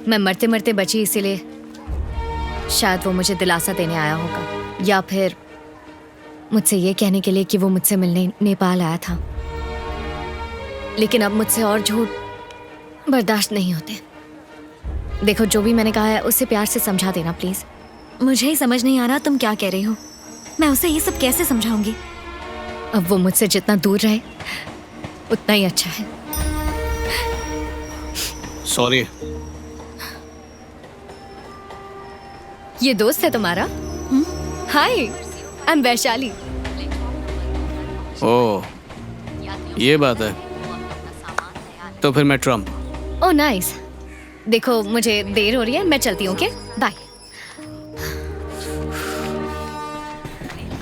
मैं मरते मरते बची इसीलिए शायद वो मुझे दिलासा देने आया होगा, या फिर मुझसे ये कहने के लिए कि वो मुझसे मिलने नेपाल आया था। लेकिन अब मुझसे और झूठ बर्दाश्त नहीं होते। देखो, जो भी मैंने कहा है उसे प्यार से समझा देना प्लीज। मुझे ही समझ नहीं आ रहा तुम क्या कह रही हो। मैं उसे ये सब कैसे समझाऊंगी? अब वो मुझसे जितना दूर रहे उतना ही अच्छा है। सॉरी। ये दोस्त है तुम्हारा? हाय, आई एम वैशाली। ओह, ये बात है। तो फिर मैं ट्रम्प। Oh nice. देखो, मुझे देर हो रही है, मैं चलती हूँ। Okay, bye.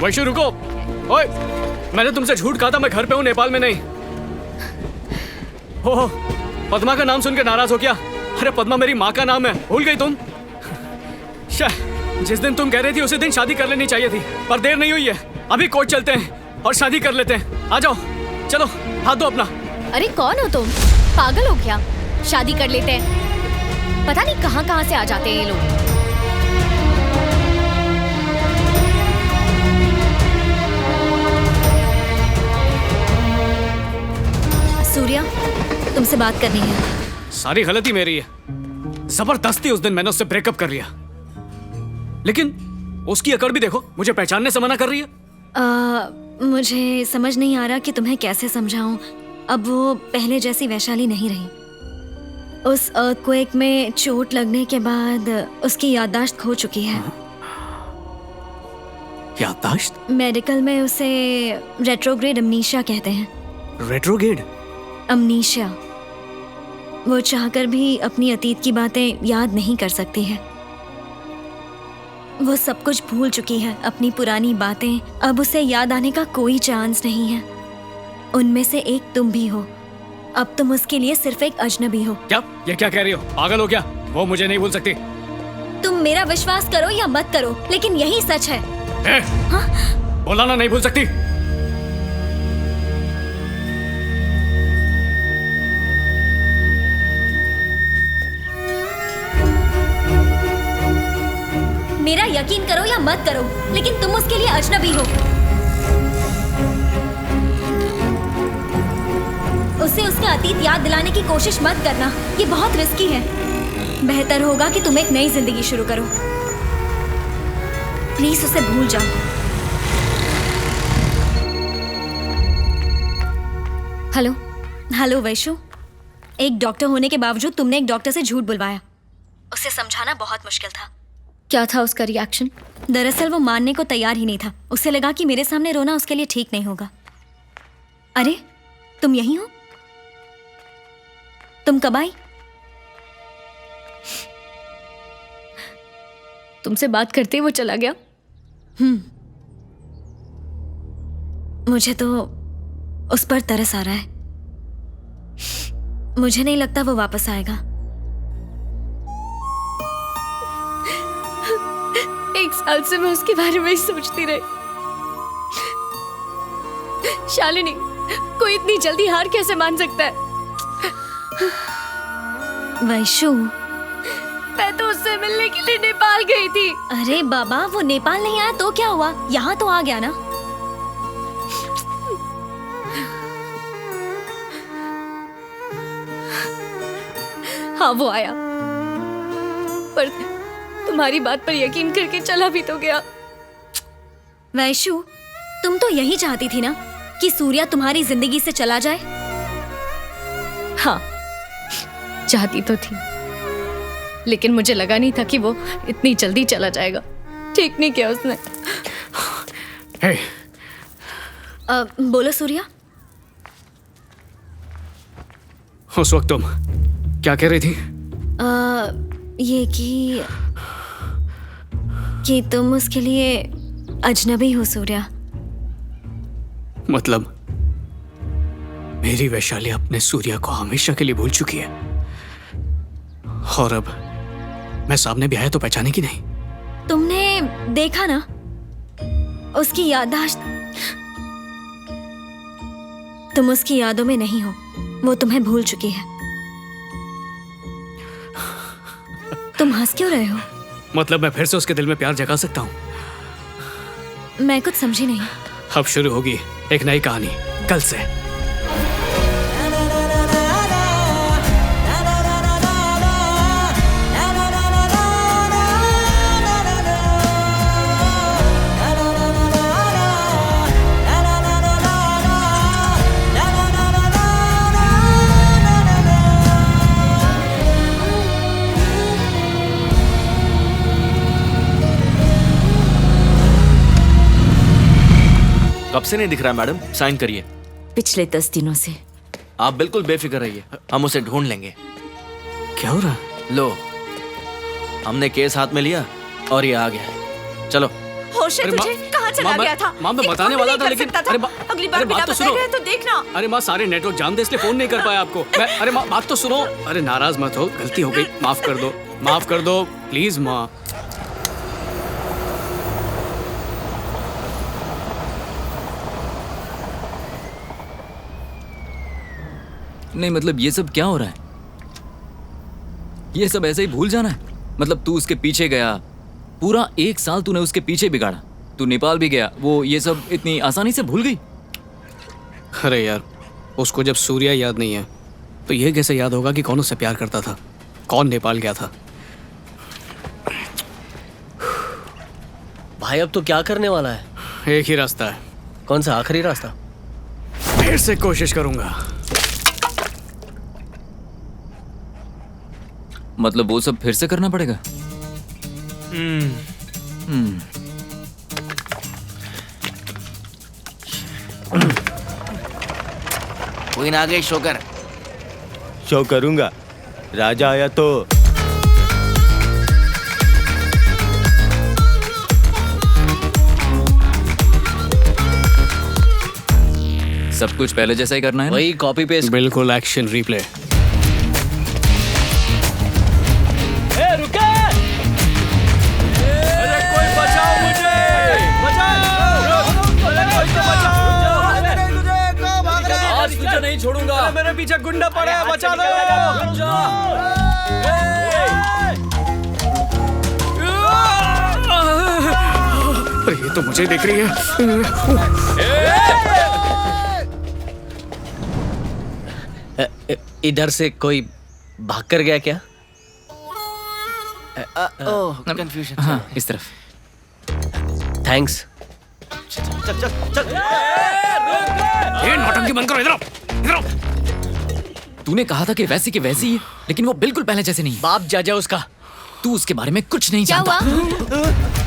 वैशु रुको। ओए, मैंने तुमसे झूठ कहा था, मैं घर पे हूँ, नेपाल में नहीं। हो, पद्मा का नाम सुन के नाराज हो क्या? अरे पद्मा मेरी माँ का नाम है, भूल गई तुम? जिस दिन तुम कह रही थी उसी दिन शादी कर लेनी चाहिए थी, पर देर नहीं हुई है। अभी कोर्ट चलते हैं और शादी कर लेते हैं। आ जाओ, चलो, हाथ दो अपना। अरे कौन हो तुम? पागल हो क्या? शादी कर लेते हैं। पता नहीं कहाँ कहाँ से आ जाते हैं ये लोग। सूर्या, तुमसे बात करनी है। सारी गलती मेरी है। जबरदस्ती उस दिन मैंने उससे ब्रेकअप कर लिया, लेकिन उसकी अकड़ भी देखो, मुझे पहचानने से मना कर रही है। मुझे समझ नहीं आ रहा कि तुम्हें कैसे समझाऊं। अब वो पहले जैसी वैशाली नहीं रही। उस अर्थक्वेक में चोट लगने के बाद उसकी याददाश्त खो चुकी है। याददाश्त? मेडिकल में उसे रेट्रोग्रेड अमनीशिया कहते हैं। रेट्रोग्रेड अमनीशिया। वो चाहकर भी अपनी अतीत की बातें याद नहीं कर सकती है। वो सब कुछ भूल चुकी है, अपनी पुरानी बातें। अब उसे याद आने का कोई चांस नहीं है। उनमें से एक तुम भी हो। अब तुम उसके लिए सिर्फ एक अजनबी हो। क्या? ये क्या कह रही हो? पागल हो क्या? वो मुझे नहीं भूल सकती। तुम मेरा विश्वास करो या मत करो, लेकिन यही सच है। हाँ? बोला ना, नहीं भूल सकती। मेरा यकीन करो या मत करो, लेकिन तुम उसके लिए अजनबी हो। उसे उसका अतीत याद दिलाने की कोशिश मत करना, ये बहुत रिस्की है। बेहतर होगा कि तुम एक नई जिंदगी शुरू करो। प्लीज उसे भूल जाओ। हेलो। हेलो वैशु, एक डॉक्टर होने के बावजूद तुमने एक डॉक्टर से झूठ बुलवाया। उसे समझाना बहुत मुश्किल था। क्या था उसका रिएक्शन? दरअसल वो मानने को तैयार ही नहीं था। उसे लगा कि मेरे सामने रोना उसके लिए ठीक नहीं होगा। अरे, तुम यहीं हो? तुम कब आई? तुमसे बात करते ही वो चला गया। मुझे तो उस पर तरस आ रहा है। मुझे नहीं लगता वो वापस आएगा। एक साल से मैं उसके बारे में ही सोचती रही। शालिनी, कोई इतनी जल्दी हार कैसे मान सकता है? वैशु, मैं तो उससे मिलने के लिए नेपाल गई थी। अरे बाबा, वो नेपाल नहीं आया तो क्या हुआ? यहाँ तो आ गया ना। हाँ, वो आया, पर तुम्हारी बात पर यकीन करके चला भी तो गया। वैशु, तुम तो यही चाहती थी ना कि सूर्या तुम्हारी जिंदगी से चला जाए? हाँ, चाहती तो थी, लेकिन मुझे लगा नहीं था कि वो इतनी जल्दी चला जाएगा। ठीक नहीं किया उसने। hey. बोलो सूर्या। उस वक्त तुम क्या कह रही थी? ये कि तुम उसके लिए अजनबी हो सूर्या। मतलब मेरी वैशाली अपने सूर्या को हमेशा के लिए भूल चुकी है, और अब मैं सामने भी आया तो पहचाने की नहीं। तुमने देखा ना, उसकी याददाश्त। तुम उसकी यादों में नहीं हो, वो तुम्हें भूल चुकी है। तुम हंस क्यों रहे हो? मतलब मैं फिर से उसके दिल में प्यार जगा सकता हूँ? मैं कुछ समझी नहीं। अब शुरू होगी एक नई कहानी कल से। कब से नहीं दिख रहा मैडम? साइन करिए। पिछले 10 दिनों से। आप बिल्कुल बेफिक्र रहिए, हम उसे ढूंढ लेंगे। क्या हो रहा है? लो, हमने केस हाथ में लिया और ये आ गया। चलो। होश है अरे तुझे? कहाँ चला गया था? माँ मैं एक बताने फोन वाला नहीं था कर लेकिन सकता था। अगली बार बिना बात तो बताए सुनो। गए तो देखना। अरे माँ सारे नेटवर्क जाम थे इसलिए फोन नहीं कर पाया आपको मैं। अरे माँ बात तो सुनो। अरे नाराज मत हो, गलती हो गई, माफ कर दो, माफ कर दो प्लीज माँ। नहीं मतलब ये सब क्या हो रहा है? ये सब ऐसे ही भूल जाना है? मतलब तू उसके पीछे गया, पूरा 1 साल तूने उसके पीछे बिगाड़ा, तू नेपाल भी गया, वो ये सब इतनी आसानी से भूल गई? अरे यार, उसको जब सूर्या याद नहीं है तो ये कैसे याद होगा कि कौन उससे प्यार करता था, कौन नेपाल गया था। भाई अब तो क्या करने वाला है? एक ही रास्ता है। कौन सा आखिरी रास्ता? फिर से कोशिश करूंगा। मतलब वो सब फिर से करना पड़ेगा? कोई ना आ गई, शो कर। शो करूंगा। राजा आया तो सब कुछ पहले जैसा ही करना है ना? वही कॉपी पेस्ट। बिल्कुल एक्शन रिप्ले। आज तुझे नहीं छोड़ूंगा। मेरे पीछे गुंडा पड़ा है, बचा दो। अरे ये तो मुझे देख रही है। इधर से कोई भाग कर गया क्या? ओह, कंफ्यूजन। हाँ, इस तरफ। थैंक्स। ये नौटंकी बंद करो, इधर आओ, इधर आओ। तूने कहा था कि वैसी ही है, लेकिन वो बिल्कुल पहले जैसे नहीं है। बाप जाजा उसका। तू उसके बारे में कुछ नहीं क्या जानता। हुआ?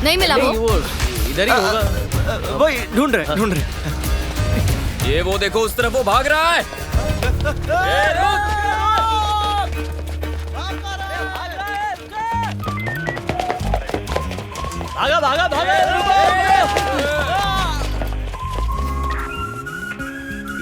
नहीं मिला नहीं, वो? वो इधर ही होगा। वही ढूंढ रहे। ये वो देखो, उस तरफ वो भाग रहा है। भागा भागा भागा।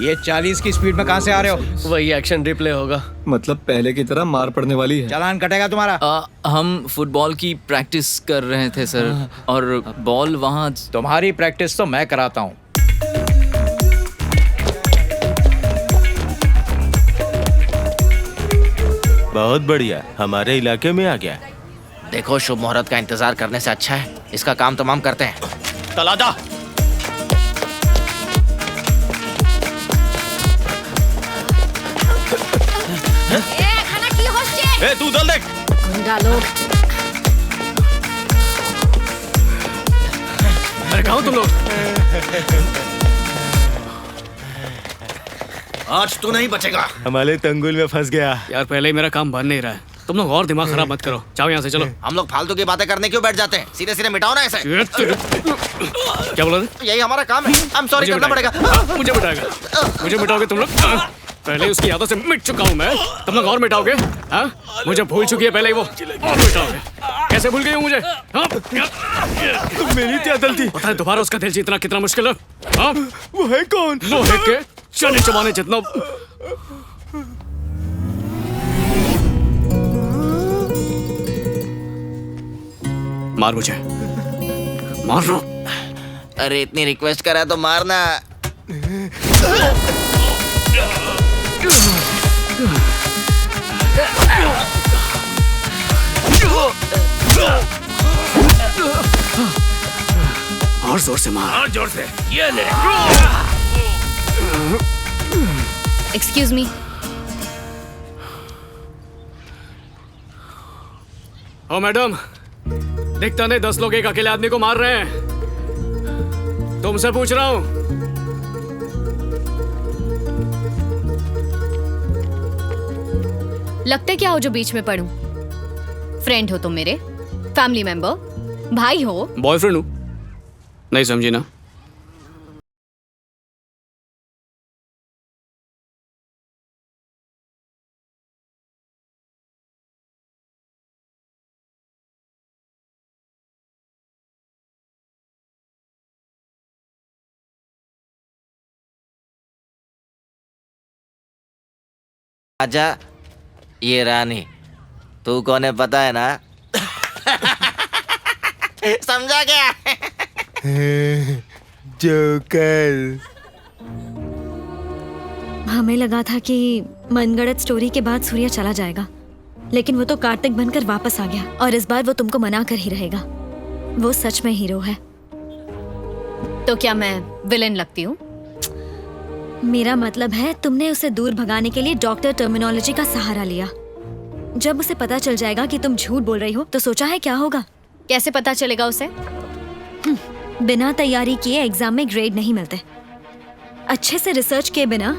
ये 40 की स्पीड में कहाँ से आ रहे हो? वही एक्शन रिप्ले होगा। मतलब पहले की तरह मार पड़ने वाली है। चालान कटेगा तुम्हारा। हम फुटबॉल की प्रैक्टिस कर रहे थे सर, और बॉल वहाँ। तुम्हारी प्रैक्टिस तो मैं कराता हूँ। बहुत बढ़िया, हमारे इलाके में आ गया। देखो, शुभ मुहूर्त का इंतजार करने से अच्छा है इसका काम तमाम करते हैं। तलादा। खाना की होश ए, तू उधर देख। गुंडा लोग। अरे कहाँ हो तुम लोग? आज तू नहीं बचेगा। हमारे तंगुल में फंस गया। यार पहले ही मेरा काम बन नहीं रहा है, तुम लोग और दिमाग खराब मत करो। जाओ यहाँ से, चलो। हम लोग फालतू की बातें करने क्यों बैठ जाते हैं? सीधे सीधे मिटाओ ना ऐसे। क्या बोला था? यही हमारा काम है। I'm sorry करना पड़ेगा। मुझे मिटाएगा? मुझे मिटाओगे तुम लोग? पहले उसकी यादों से मिट चुका हूँ मैं, तुम लोग और मिटाओगे? हाँ, मुझे भूल चुकी है पहले ही वो, और मिटाओगे? कैसे भूल गई हो मुझे? हाँ? मेरी क्या गलती? पता है दोबारा उसका दिल जीतना कितना मुश्किल है? हाँ? वो है कौन? लोहे के चने चबाने जितना। मार मुझे, मार लो। अरे इतनी रिक्वेस्ट करा तो मारना। और जोर से मार। और जोर से ये ले। एक्सक्यूज मी, ओ मैडम, दिखता नहीं 10 लोग एक अकेले आदमी को मार रहे हैं। तुमसे पूछ रहा हूं। लगते क्या हो जो बीच में पढ़ूं? फ्रेंड हो तुम मेरे, फैमिली मेंबर, भाई हो। बॉयफ्रेंड हूं, नहीं समझी ना? आजा, ये रानी, तू कौन है पता है ना? समझा क्या? जोकर। हमें लगा था कि मनगढ़ंत स्टोरी के बाद सूर्या चला जाएगा, लेकिन वो तो कार्तिक बनकर वापस आ गया और इस बार वो तुमको मना कर ही रहेगा। वो सच में हीरो है। तो क्या मैं विलेन लगती हूँ? मेरा मतलब है तुमने उसे दूर भगाने के लिए डॉक्टर टर्मिनोलॉजी का सहारा लिया। जब उसे पता चल जाएगा कि तुम झूठ बोल रही हो तो सोचा है क्या होगा? कैसे पता चलेगा उसे? बिना तैयारी किए एग्जाम में ग्रेड नहीं मिलते। अच्छे से रिसर्च किए बिना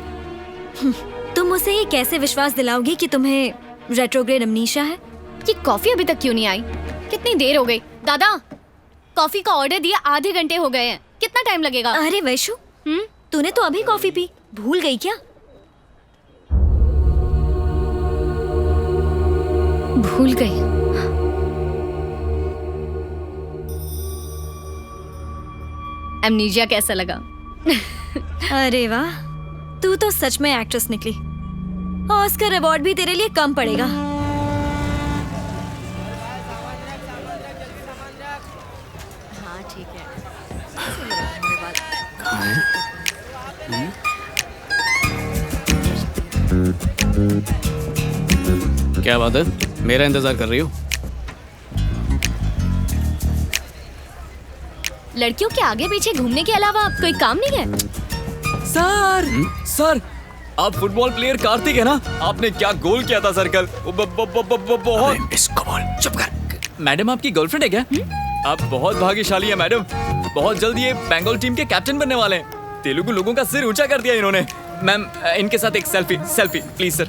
तुम उसे ये कैसे विश्वास दिलाओगी कि तुम्हें रेट्रोग्रेड अमनीशिया है? ये कॉफी अभी तक क्यों नहीं आई? कितनी देर हो गई? दादा, कॉफी का ऑर्डर दिया आधे घंटे हो गए हैं, कितना टाइम लगेगा? अरे वैशु, तूने तो अभी कॉफी पी, भूल गई क्या? भूल गई। एमनीजिया कैसा लगा? अरे वाह, तू तो सच में एक्ट्रेस निकली। ऑस्कर अवार्ड भी तेरे लिए कम पड़ेगा। हाँ ठीक है। क्या बात है, मेरा इंतजार कर रही हो? लड़कियों के आगे पीछे घूमने के अलावा कोई काम नहीं है? सर सर, आप फुटबॉल प्लेयर कार्तिक है ना? आपने क्या गोल किया था सर कल? बहुत। इसको बोल, चुप कर। मैडम आपकी गर्लफ्रेंड है क्या? आप बहुत भाग्यशाली है मैडम। बहुत जल्द ये बंगाल टीम के कैप्टन बनने वाले हैं। तेलुगु लोगों का सिर ऊंचा कर दिया इन्होंने। मैम, इनके साथ एक सेल्फी प्लीज सर।